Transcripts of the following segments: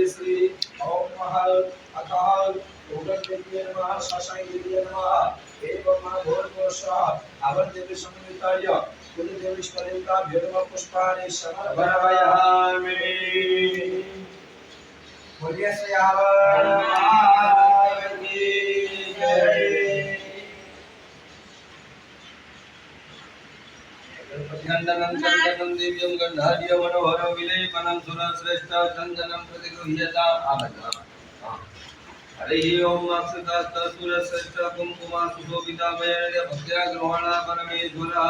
श्री ओम महल अकाल उगम देवी नमः शाशाई देवी नमः एवं मा भोरकोशा आवर देवी संयुक्ताय कुल देवी स्मरणिका भैरव पुष्पाणि समर्पयामि। बोलिए श्री आवर की जय। चंदनं चंदनं दिव्यं गंधार्य मनोहर विलेपनं सुरश्रेष्ठ चंदनं प्रतिगृह्यताम् आमन्त्रणम्। हरि ओम अक्षतास्त सुरश्रेष्ठ कुंकुमा सुशोभितामय भक्त्या ग्रहणा परमेश्वरः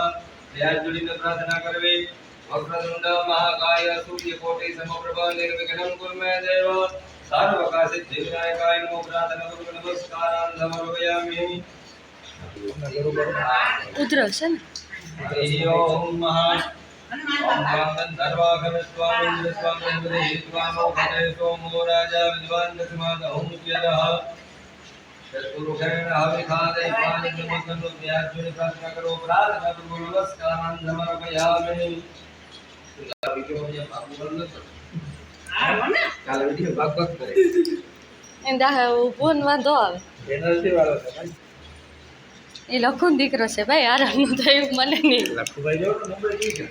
दयाजुलिन प्रार्थना करवे। वक्रतुंड महाकाय सूर्यकोटि समप्रभ निर्विघ्नं कुरु मे देव सर्वकार्यसिद्धिविनायकाय नमो प्रार्थना करो नमस्कारान् समर्पयामि। उद्रसन हरि ओम महा ओम गंधर्वागम स्वामी स्वामी देवामो गणे सोमो राजा विद्वान दशमाद ओम यदः चतुर्षेण हविखादे पानि नमस्तं व्याजुनि प्रार्थना करो प्रार्थना करो नमस्कारान् समर्पयामि। કાલે વિડિયો ભાગ કરે એંદા ફોન વાંધો આવે એનર્જી વાળો છે ભાઈ એ લખું દીકરો છે ભાઈ આરામ ન થાય મને નહીં લખુભાઈ જો નંબર કી છે